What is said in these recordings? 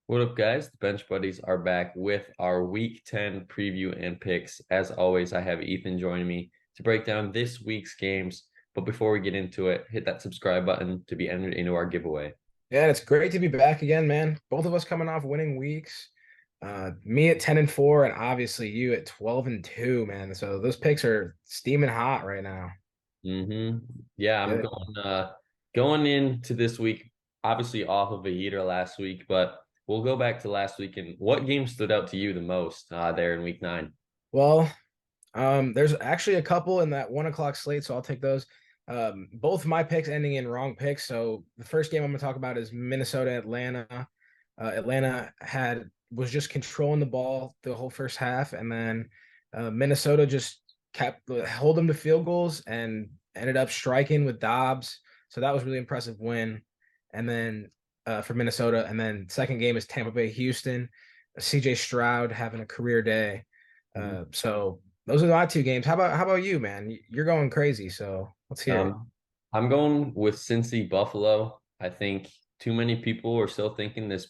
What up, guys? The Bench Buddies are back with our Week 10 preview and picks. As always, I have Ethan joining me to break down this week's games. But before we get into it, hit that subscribe button to be entered into our giveaway. Yeah, and it's great to be back again, man. Both of us coming off winning weeks. Me at 10-4, and obviously you at 12-2, man. So those picks are steaming hot right now. Yeah, I'm Yeah. going into this week, obviously off of a heater last week, but we'll go back to last week. And what game stood out to you the most there in week 9? Well, there's actually a couple in that 1 o'clock slate, so I'll take those. Both my picks ending in wrong picks. So the first game I'm gonna talk about is Minnesota Atlanta. Atlanta was just controlling the ball the whole first half, and then Minnesota just kept hold them to field goals and ended up striking with Dobbs. So that was really impressive win. And then for Minnesota, and then second game is Tampa Bay Houston. CJ Stroud having a career day. So those are my two games. How about you, man? You're going crazy, so let's hear it. Um, I'm going with Cincy Buffalo. I think too many people are still thinking this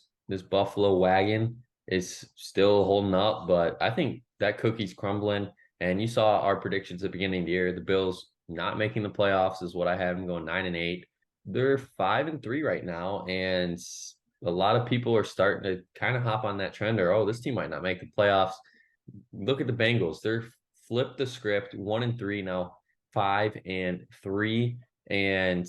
Buffalo wagon is still holding up, but I think that cookie's crumbling. And you saw our predictions at the beginning of the year. The Bills not making the playoffs is what I have them going 9-8. They're 5-3 right now, and a lot of people are starting to kind of hop on that trend. Or this team might not make the playoffs. Look at the Bengals. They're flipped the script 1-3 now, 5-3. And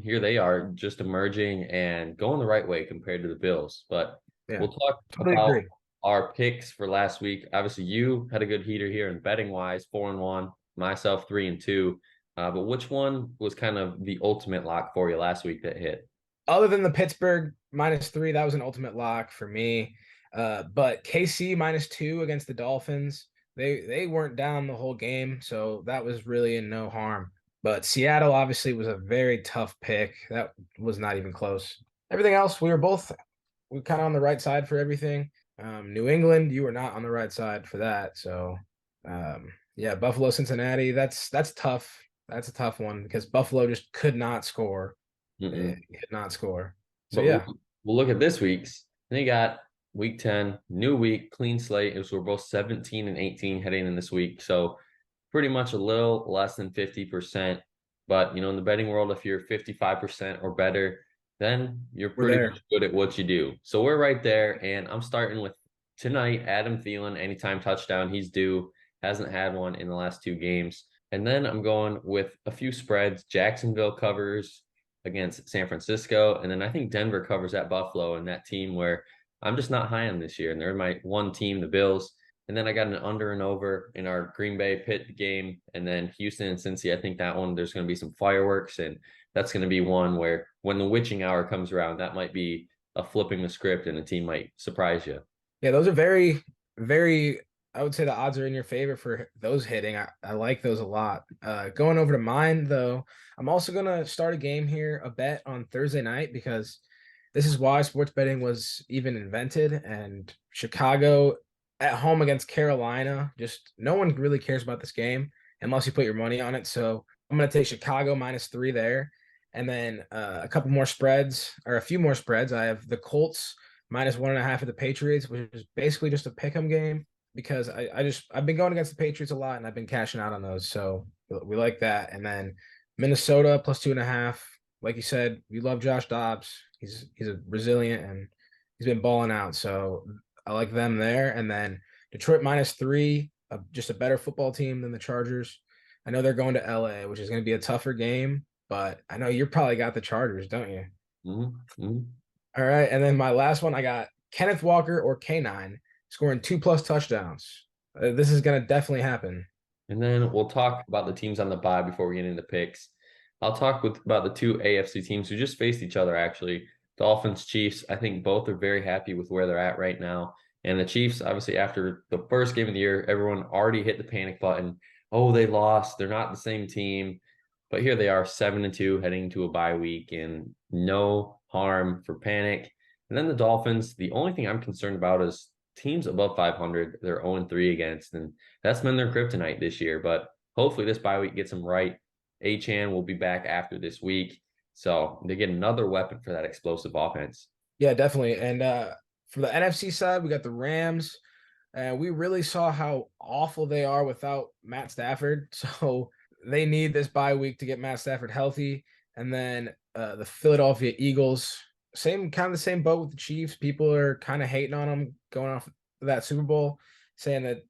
here they are just emerging and going the right way compared to the Bills. But Yeah, we'll talk totally about agree. our picks for last week. Obviously, you had a good heater here in betting wise, 4-1, myself 3-2. But which one was kind of the ultimate lock for you last week that hit? Other than the Pittsburgh -3, that was an ultimate lock for me. But KC -2 against the Dolphins, they weren't down the whole game, so that was really in no harm. But Seattle obviously was a very tough pick. That was not even close. Everything else, we kind of on the right side for everything. New England, you were not on the right side for that. So yeah, Buffalo, Cincinnati, that's tough. That's a tough one because Buffalo just could not score. They Mm-mm. could not score. So But yeah, we'll look at this week's. They got week 10, new week, clean slate. It was we're both 17 and 18 heading in this week. So pretty much a little less than 50%. But in the betting world, if you're 55% or better, then you're we're pretty there. much good at what you do. So we're right there. And I'm starting with tonight, Adam Thielen, anytime touchdown, he's due. Hasn't had one in the last two games. And then I'm going with a few spreads. Jacksonville covers against San Francisco. And then I think Denver covers at Buffalo and that team where I'm just not high on this year. And they're my one team, the Bills. And then I got an under and over in our Green Bay Pitt game. And then Houston and Cincy, I think that one, there's going to be some fireworks. And that's going to be one where when the witching hour comes around, that might be a flipping the script and a team might surprise you. Yeah, those are very, very. I would say the odds are in your favor for those hitting. I like those a lot. Going over to mine though, I'm also gonna start a game here, a bet on Thursday night because this is why sports betting was even invented. And Chicago at home against Carolina, just no one really cares about this game unless you put your money on it. So I'm gonna take Chicago -3 there, and then a couple more spreads or a few more spreads. I have the Colts -1.5 of the Patriots, which is basically just a pick 'em game because I've been going against the Patriots a lot and I've been cashing out on those. So we like that. And then Minnesota +2.5. Like you said, you love Josh Dobbs. He's a resilient and he's been balling out. So I like them there. And then Detroit -3, just a better football team than the Chargers. I know they're going to LA, which is going to be a tougher game, but I know you're probably got the Chargers, don't you? Mm-hmm. All right. And then my last one, I got Kenneth Walker or K9 scoring 2+ touchdowns. This is going to definitely happen. And then we'll talk about the teams on the bye before we get into picks. I'll talk about the two AFC teams who just faced each other, actually. Dolphins, Chiefs. I think both are very happy with where they're at right now. And the Chiefs, obviously, after the first game of the year, everyone already hit the panic button. Oh, they lost. They're not the same team. But here they are, 7-2, heading to a bye week, and no harm for panic. And then the Dolphins, the only thing I'm concerned about is teams above 500, they're 0-3 against. And that's been their kryptonite this year. But hopefully this bye week gets them right. Achan will be back after this week. So they get another weapon for that explosive offense. Yeah, definitely. And For the NFC side, we got the Rams. And we really saw how awful they are without Matt Stafford. So they need this bye week to get Matt Stafford healthy. And then the Philadelphia Eagles, same kind of the same boat with the Chiefs. People are kind of hating on them going off that Super Bowl, saying that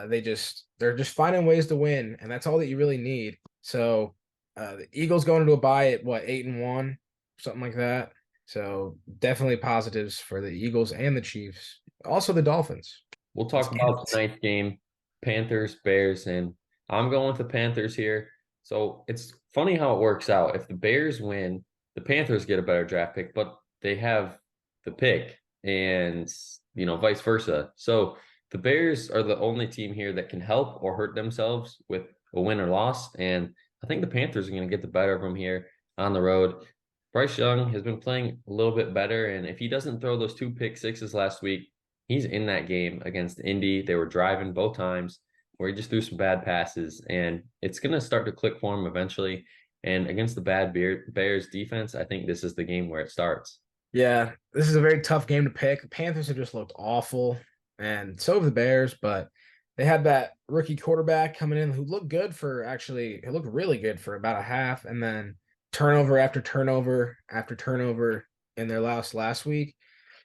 they're just finding ways to win, and that's all that you really need. So the Eagles going into a bye at what 8-1, something like that. So definitely positives for the Eagles and the Chiefs. Also the Dolphins. We'll Let's talk get about it. tonight's game, Panthers, Bears, and I'm going with the Panthers here. So it's funny how it works out. If the Bears win, the Panthers get a better draft pick, but they have the pick and, vice versa. So the Bears are the only team here that can help or hurt themselves with a win or loss. And I think the Panthers are going to get the better of them here on the road. Bryce Young has been playing a little bit better. And if he doesn't throw those two pick sixes last week, he's in that game against Indy. They were driving both times where he just threw some bad passes, and it's going to start to click for him eventually. And against the bad Bears defense, I think this is the game where it starts. Yeah, this is a very tough game to pick. The Panthers have just looked awful, and so have the Bears, but they had that rookie quarterback coming in who looked good for actually, he looked really good for about a half, and then turnover after turnover after turnover in their last week.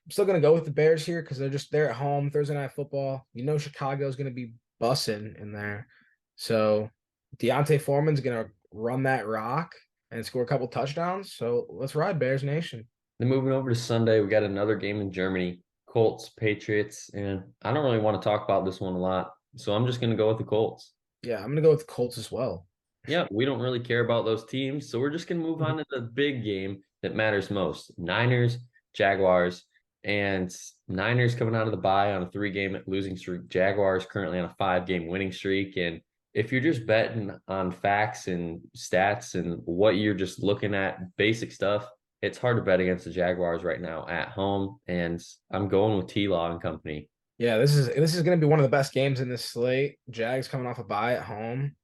I'm still gonna go with the Bears here because they're at home, Thursday night football. You know Chicago's gonna be bussing in there. So Deontay Foreman's gonna run that rock and score a couple touchdowns. So let's ride Bears Nation. Then moving over to Sunday, we got another game in Germany, Colts Patriots, and I don't really want to talk about this one a lot, so I'm just going to go with the Colts. Yeah, I'm gonna go with the Colts as well. Yeah, we don't really care about those teams, so we're just going to move on to the big game that matters most. Niners, Jaguars, and Niners coming out of the bye on a 3-game losing streak. Jaguars currently on a 5-game winning streak, and if you're just betting on facts and stats and what you're just looking at, basic stuff, it's hard to bet against the Jaguars right now at home, and I'm going with T-Law and company. Yeah, this is gonna be one of the best games in this slate. Jags coming off a bye at home.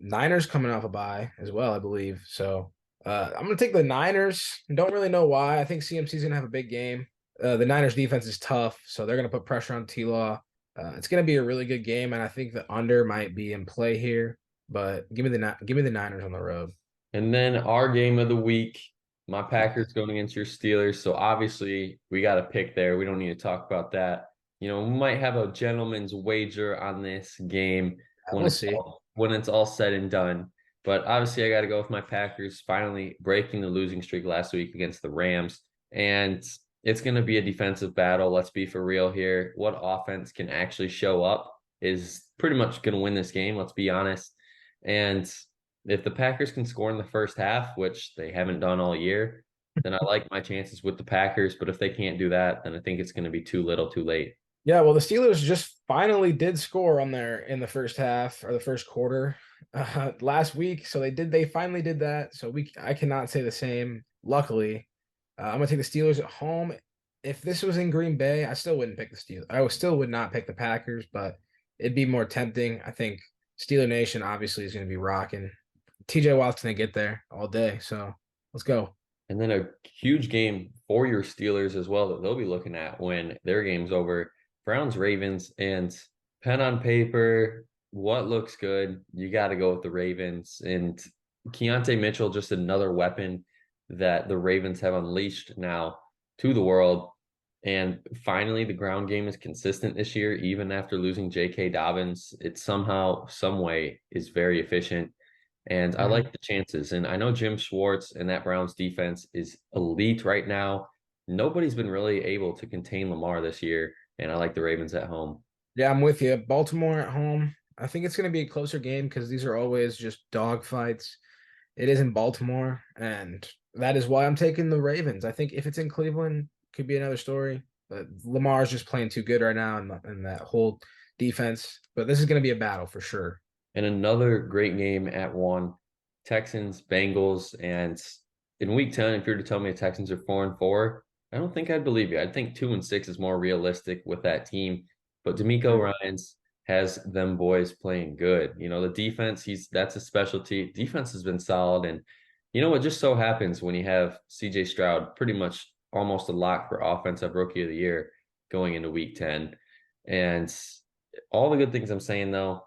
Niners coming off a bye as well, I believe. So I'm gonna take the Niners. Don't really know why. I think CMC's gonna have a big game. The Niners defense is tough, so they're gonna put pressure on T Law. It's gonna be a really good game, and I think the under might be in play here. But give me the Niners on the road. And then our game of the week, my Packers going against your Steelers. So obviously we got a pick there. We don't need to talk about that. We might have a gentleman's wager on this game We'll see. when it's all said and done. But obviously I got to go with my Packers finally breaking the losing streak last week against the Rams. And it's going to be a defensive battle. Let's be for real here. What offense can actually show up is pretty much going to win this game. Let's be honest. And if the Packers can score in the first half, which they haven't done all year, then I like my chances with the Packers. But if they can't do that, then I think it's going to be too little, too late. Yeah, well, the Steelers just finally did score on there in the first half or the first quarter last week. So they finally did that. So I cannot say the same. Luckily, I'm gonna take the Steelers at home. If this was in Green Bay, I still wouldn't pick the Steelers. Still would not pick the Packers, but it'd be more tempting. I think Steeler Nation obviously is gonna be rocking. TJ Watt's gonna get there all day. So let's go. And then a huge game for your Steelers as well that they'll be looking at when their game's over. Browns, Ravens, and pen on paper, what looks good? You got to go with the Ravens. And Keontae Mitchell, just another weapon that the Ravens have unleashed now to the world. And finally, the ground game is consistent this year, even after losing J.K. Dobbins. It somehow, some way, is very efficient. And I like the chances. And I know Jim Schwartz and that Browns defense is elite right now. Nobody's been really able to contain Lamar this year. And I like the Ravens at home. Yeah, I'm with you. Baltimore at home. I think it's going to be a closer game because these are always just dog fights. It is in Baltimore, and that is why I'm taking the Ravens. I think if it's in Cleveland, could be another story. But Lamar's just playing too good right now, and that whole defense. But this is going to be a battle for sure. And another great game at 1, Texans, Bengals. And in week 10, if you were to tell me the Texans are 4-4, I don't think I'd believe you. I think 2-6 is more realistic with that team. But D'Amico Ryans has them boys playing good. The defense, that's a specialty. Defense has been solid. And it just so happens when you have CJ Stroud pretty much almost a lock for offensive rookie of the year going into week 10. And all the good things I'm saying though,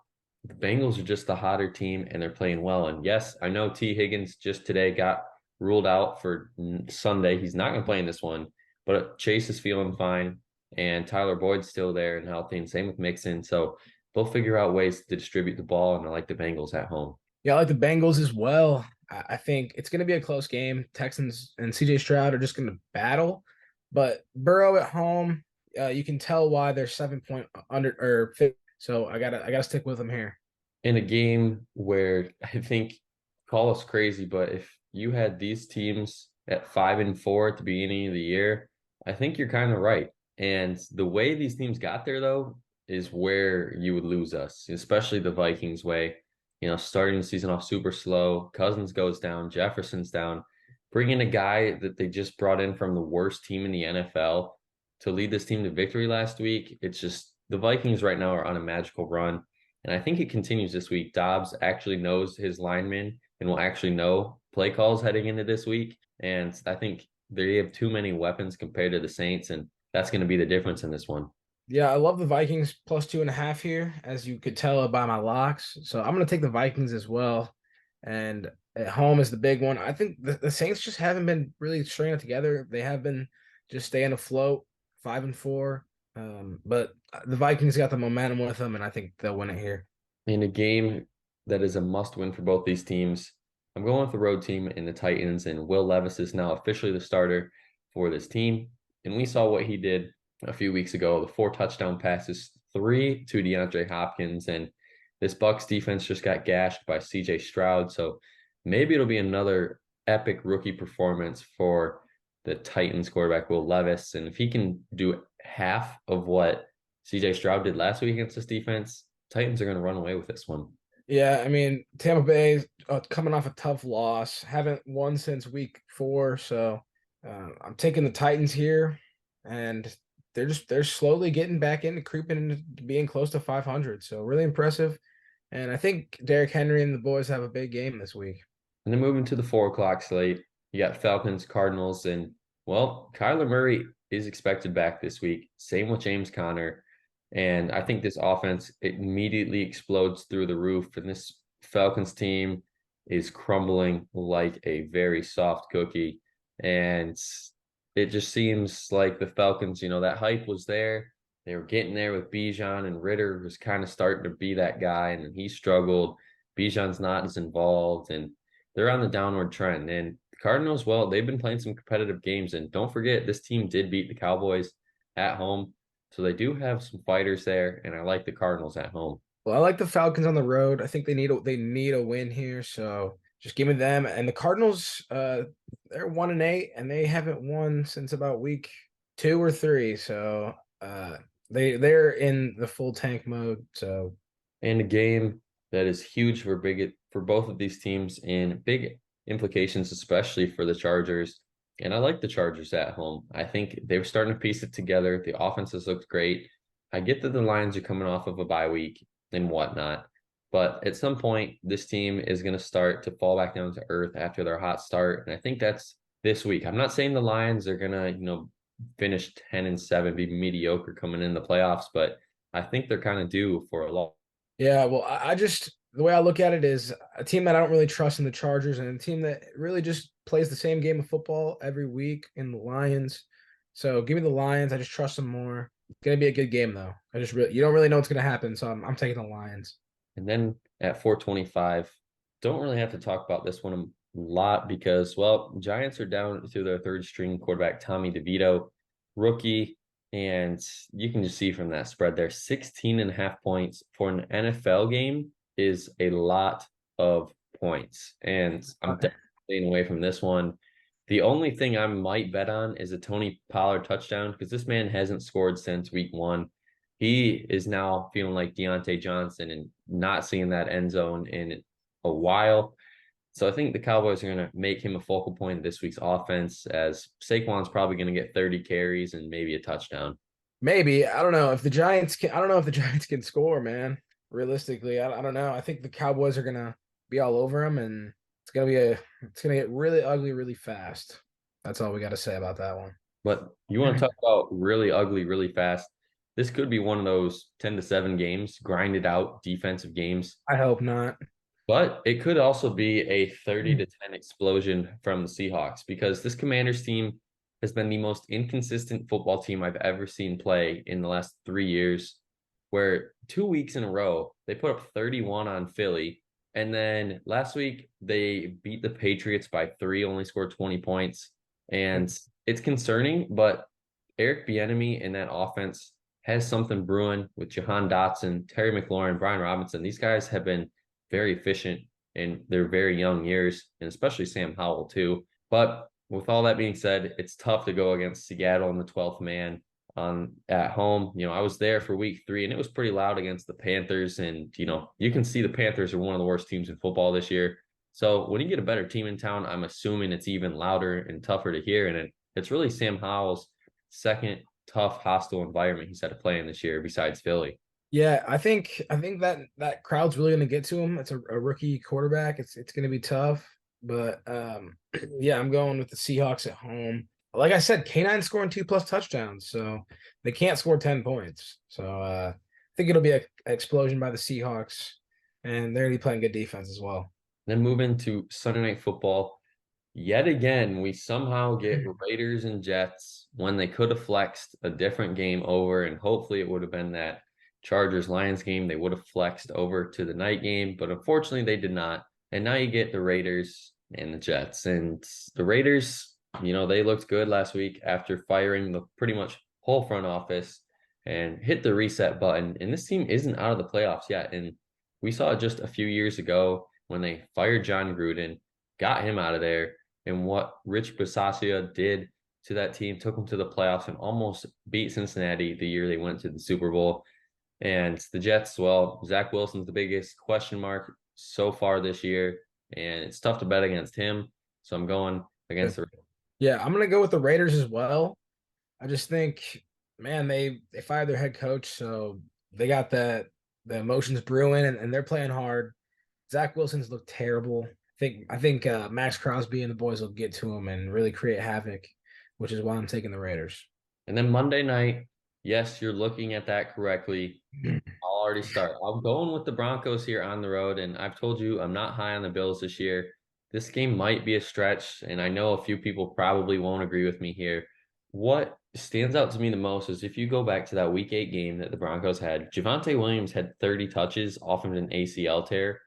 the Bengals are just the hotter team and they're playing well. And yes, I know T. Higgins just today got ruled out for Sunday. He's not going to play in this one, but Chase is feeling fine and Tyler Boyd's still there and healthy, and same with Mixon. So they'll figure out ways to distribute the ball, and I like the Bengals at home. Yeah, I like the Bengals as well. I think it's going to be a close game. Texans and CJ Stroud are just going to battle, but Burrow at home, you can tell why they're 7 point under or 50. So I gotta stick with them here. In a game where I think, call us crazy, but if you had these teams at 5-4 at the beginning of the year, I think you're kind of right. And the way these teams got there, though, is where you would lose us, especially the Vikings way. Starting the season off super slow. Cousins goes down, Jefferson's down. Bringing a guy that they just brought in from the worst team in the NFL to lead this team to victory last week. It's just the Vikings right now are on a magical run. And I think it continues this week. Dobbs actually knows his linemen and will actually know play calls heading into this week. And I think they have too many weapons compared to the Saints, and that's going to be the difference in this one. Yeah, I love the Vikings plus 2.5 here, as you could tell by my locks. So I'm going to take the Vikings as well. And at home is the big one. I think the Saints just haven't been really stringing it together. They have been just staying afloat, 5-4. But the Vikings got the momentum with them, and I think they'll win it here. In a game that is a must win for both these teams, I'm going with the road team in the Titans, and Will Levis is now officially the starter for this team. And we saw what he did a few weeks ago, the 4 touchdown passes, 3 to DeAndre Hopkins, and this Bucs defense just got gashed by CJ Stroud. So maybe it'll be another epic rookie performance for the Titans quarterback, Will Levis. And if he can do half of what CJ Stroud did last week against this defense, Titans are going to run away with this one. Yeah, I mean, Tampa Bay coming off a tough loss, haven't won since week 4. So I'm taking the Titans here, and they're slowly getting back into creeping into being close to 500. So really impressive. And I think Derrick Henry and the boys have a big game this week. And then moving to the 4 o'clock slate, you got Falcons, Cardinals, and well, Kyler Murray is expected back this week. Same with James Conner. And I think this offense immediately explodes through the roof. And this Falcons team is crumbling like a very soft cookie. And it just seems like the Falcons, that hype was there. They were getting there with Bijan, and Ritter was kind of starting to be that guy, and he struggled. Bijan's not as involved, and they're on the downward trend. And the Cardinals, well, they've been playing some competitive games. And don't forget, this team did beat the Cowboys at home. So they do have some fighters there, and I like the Cardinals at home. Well, I like the Falcons on the road. I think they need a win here. So just give me them. And the Cardinals, they're 1-8, and they haven't won since about week 2 or 3. So they're in the full tank mode. So And a game that is huge for both of these teams, and big implications, especially for the Chargers. And I like the Chargers at home. I think they were starting to piece it together. The offenses looked great. I get that the Lions are coming off of a bye week and whatnot, but at some point, this team is going to start to fall back down to earth after their hot start. And I think that's this week. I'm not saying the Lions are going to, finish 10-7, be mediocre coming in the playoffs, but I think they're kind of due for a loss. yeah, well, I just the way I look at it is a team that I don't really trust in the Chargers, and a team that really just plays the same game of football every week in the Lions. So give me the Lions. I just trust them more. It's gonna be a good game though. You don't really know what's gonna happen, so I'm taking the Lions. And then at 425, don't really have to talk about this one a lot because, well, Giants are down to their third string quarterback, Tommy DeVito, rookie. And you can just see from that spread there, 16.5 points for an NFL game is a lot of points. And I'm definitely staying away from this one. The only thing I might bet on is a Tony Pollard touchdown because this man hasn't scored since week 1. He is now feeling like Deontay Johnson and not seeing that end zone in a while. So I think the Cowboys are going to make him a focal point of this week's offense, as Saquon's probably going to get 30 carries and maybe a touchdown. Maybe. I don't know if the Giants can. I don't know if the Giants can score, man. Realistically, I don't know. I think the Cowboys are gonna be all over them, and it's gonna get really ugly really fast. That's all we got to say about that one. But you want to talk about really ugly, really fast. This could be one of those 10-7 games, grinded out defensive games. I hope not. But it could also be a 30-10 explosion from the Seahawks because this Commanders team has been the most inconsistent football team I've ever seen play in the last 3 years, where 2 weeks in a row they put up 31 on Philly. And then last week they beat the Patriots by 3, only scored 20 points. And it's concerning, but Eric Bieniemy in that offense has something brewing with Jahan Dotson, Terry McLaurin, Brian Robinson. These guys have been very efficient in their very young years, and especially Sam Howell too. But with all that being said, it's tough to go against Seattle in the 12th man on at home. I was there for week 3 and it was pretty loud against the Panthers. And, you can see the Panthers are one of the worst teams in football this year. So when you get a better team in town, I'm assuming it's even louder and tougher to hear. And it's really Sam Howell's second tough, hostile environment he's had to play in this year besides Philly. Yeah, I think that crowd's really gonna get to him. It's a rookie quarterback. It's gonna be tough. But yeah, I'm going with the Seahawks at home. Like I said, K9 scoring 2+ touchdowns, so they can't score 10 points. So I think it'll be an explosion by the Seahawks, and they're gonna be playing good defense as well. Then move into Sunday Night Football. Yet again, we somehow get Raiders and Jets when they could have flexed a different game over, and hopefully it would have been that Chargers Lions game. They would have flexed over to the night game, but unfortunately they did not. And now you get the Raiders and the Jets. And the Raiders, they looked good last week after firing the pretty much whole front office and hit the reset button. And this team isn't out of the playoffs yet. And we saw it just a few years ago when they fired John Gruden, got him out of there, and what Rich Bisaccia did to that team, took them to the playoffs and almost beat Cincinnati the year they went to the Super Bowl. And the Jets, well, Zach Wilson's the biggest question mark so far this year, and it's tough to bet against him. So I'm going against the. Yeah, I'm gonna go with the Raiders as well. I just think, man, they fired their head coach, so they got the emotions brewing, and they're playing hard. Zach Wilson's looked terrible. I think Max Crosby and the boys will get to him and really create havoc, which is why I'm taking the Raiders. And then Monday night, yes, you're looking at that correctly. I'll already start. I'm going with the Broncos here on the road, and I've told you I'm not high on the Bills this year. This game might be a stretch, and I know a few people probably won't agree with me here. What stands out to me the most is if you go back to that Week 8 game that the Broncos had, Javonte Williams had 30 touches off of an ACL tear,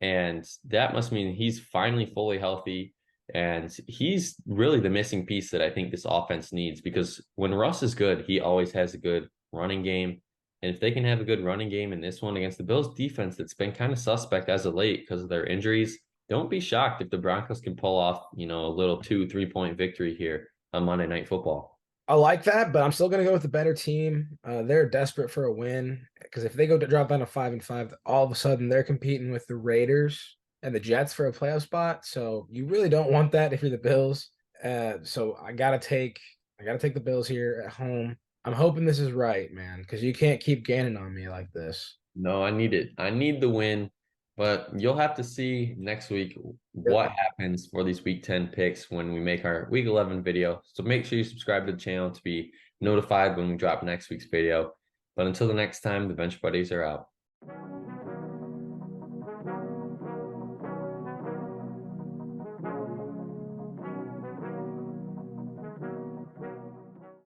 and that must mean he's finally fully healthy, and he's really the missing piece that I think this offense needs because when Russ is good, he always has a good running game. And if they can have a good running game in this one against the Bills defense that's been kind of suspect as of late because of their injuries, don't be shocked if the Broncos can pull off, a little 2-3 point victory here on Monday Night Football. I like that, but I'm still going to go with the better team. They're desperate for a win because if they go to drop down to 5-5, all of a sudden they're competing with the Raiders and the Jets for a playoff spot. So you really don't want that if you're the Bills. So I gotta take the Bills here at home. I'm hoping this is right, man, because you can't keep gaining on me like this. No, I need it. I need the win, but you'll have to see next week what happens for these Week 10 picks when we make our Week 11 video. So make sure you subscribe to the channel to be notified when we drop next week's video. But until the next time, the Bench Buddies are out.